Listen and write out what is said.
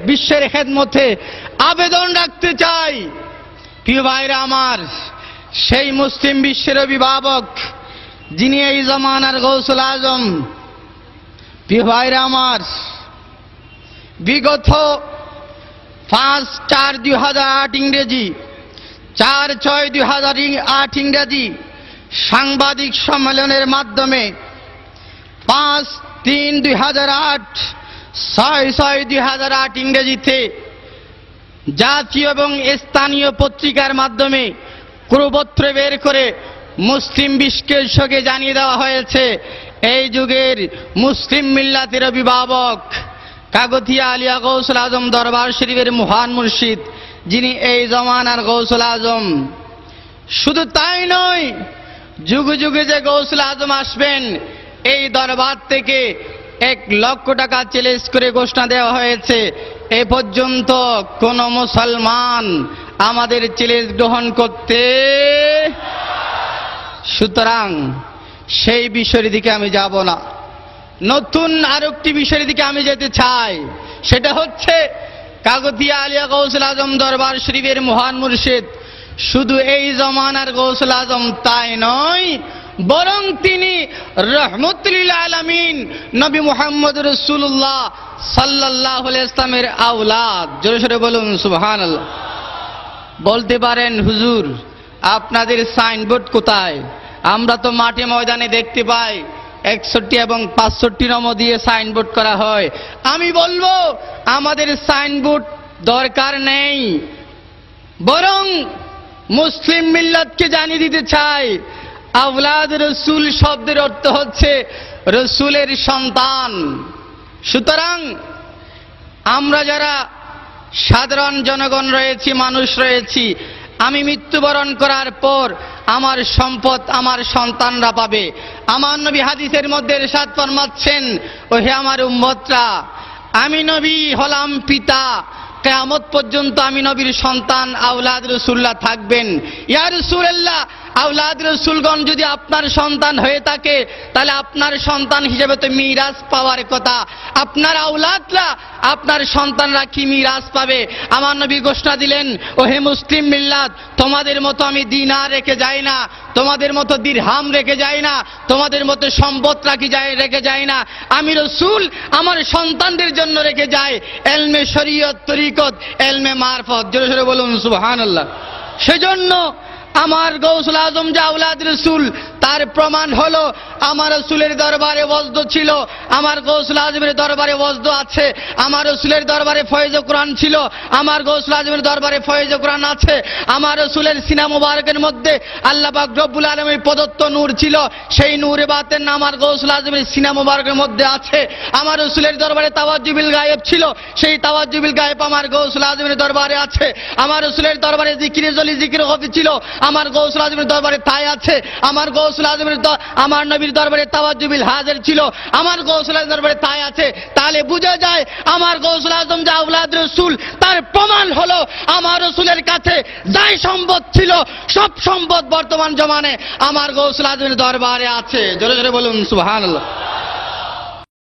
বিশ্বের খেদমতে আবেদন রাখতে চাই। প্রিয় ভাইরা আমার, সেই মুসলিম বিশ্বের অভিভাবক যিনি এই জমানার গৌসুল আজম, প্রিয় ভাইরা আমার, বিগত 5/4/2008 ইংরেজি, 4/6/2008 ইংরেজি সাংবাদিক সম্মেলনের মাধ্যমে 5/3/2008, 6/6/2008 ইংরেজিতে জাতীয় এবং স্থানীয় পত্রিকার মাধ্যমে কুরুপত্র বের করে মুসলিম বিশ্বের সঙ্গে জানিয়ে দেওয়া হয়েছে এই যুগের মুসলিম মিল্লাতের অভিভাবক কাগতিয়া আলিয়া গৌসুল আজম দরবার শরীফের মহান মুর্শিদ, যিনি এই জমানার গৌসুল আজম। শুধু তাই নয়, যুগে যুগে যে গৌসুল আজম আসবেন, এই দরবার থেকে 1 লক্ষ টাকা চ্যালেঞ্জ করে ঘোষণা দেওয়া হয়েছে। এ পর্যন্ত কোন মুসলমান আমাদের চ্যালেঞ্জ গ্রহণ করতে, সুতরাং সেই বিষয়ের দিকে আমি যাব না। নতুন আরেকটি বিষয়ের দিকে আমি যেতে চাই, সেটা হচ্ছে কাগতিয়া আলিয়া গৌসুল আজম দরবার শরীফের মহান মুর্শিদ শুধু এই জমানার গৌসুল আজম তাই নয়, বরং তিনি রহমতুল লিল আলামিন নবী মুহাম্মদ রাসূলুল্লাহ সাল্লাল্লাহু আলাইহি ওয়াসাল্লামের আওলাদ। জোরে সোরে বলুন সুবহানাল্লাহ। বলতে পারেন, হুজুর আপনাদের সাইনবোর্ড কোথায়? আমরা তো মাঠে ময়দানে দেখতে পাই 61 এবং 65 নম্বর দিয়ে সাইনবোর্ড করা হয়। আমি বলবো আমাদের সাইনবোর্ড দরকার নেই, বরং মুসলিম মিল্লাতকে জানিয়ে দিতে চাই আওলাদ রসুল শব্দের অর্থ হচ্ছে রসুলের সন্তান। সুতরাং আমরা যারা সাধারণ জনগণ রয়েছি, মানুষ রয়েছি, আমি মৃত্যুবরণ করার পর আমার সম্পদ আমার সন্তানরা পাবে। আমার নবী হাদিসের মধ্যে ইরশাদ ফরমাচ্ছেন, ও হে আমার উম্মতরা, আমি নবী হলাম পিতা, কিয়ামত পর্যন্ত আমি নবীর সন্তান আওলাদ রাসূলুল্লাহ থাকবেন। ইয়া রাসূলুল্লাহ, আওলাদ রাসূলগণ যদি আপনার সন্তান হয়ে থাকে, তাহলে আপনার সন্তান হিসেবে তো মিরাস পাওয়ার কথা। আপনার আওলাদরা, আপনার সন্তানরা কি মিরাস পাবে? আমার নবী ঘোষণা দিলেন, ও হে মুসলিম মিল্লাত, তোমাদের মতো আমি দিনার রেখে যাই না, তোমাদের মতো দিরহাম রেখে যাই না, তোমাদের মতো সম্পদ রেখে যাই না। আমি রাসূল আমার সন্তানদের জন্য রেখে যাই ইলমে শরীয়ত, তরিকত, ইলমে মারফত। জোরে জোরে বলুন সুবহানাল্লাহ। সেজন্য আমার গৌসুল আজম যে আওলাদ রসুল, তার প্রমাণ হলো আমার রসুলের দরবারে ওয়াজদ ছিল, আমার গৌসুল আজমের দরবারে ওয়াজদ আছে। আমার রসুলের দরবারে ফয়েজ কোরআন ছিল, আমার গৌসুল আজমের দরবারে ফয়েজ কোরআন আছে। আমার রসুলের সিনা মুবারকের মধ্যে আল্লাহ পাক রব্বুল আলামিনের প্রদত্ত নূর ছিল, সেই নূরে বাতেন আমার গৌসুল আজমের সিনা মুবারকের মধ্যে আছে। আমার রসুলের দরবারে তাওয়াজ্জুবিল গায়েব ছিল, সেই তাওয়াজ্জুবিল গায়েব আমার গৌসুল আজমের দরবারে আছে। আমার রসুলের দরবারে জিকিরে জলি, জিকির গফি ছিল, আমার গৌসুল আজমের দরবারে তাই আছে। আমার গৌসুল আজমের আমার নবীর দরবারে তাওয়াজ্জুবিল হাজির ছিল, আমার গৌসুল আজমের দরবারে তাই আছে। তাহলে বোঝা যায় আমার গৌসুল আজম যে আওলাদ রসুল, তার প্রমাণ হলো আমার রসুলের কাছে যাই সম্পদ ছিল, সব সম্পদ বর্তমান জমানে আমার গৌসুল আজমের দরবারে আছে। জোরে জোরে বলুন সুবহানাল্লাহ।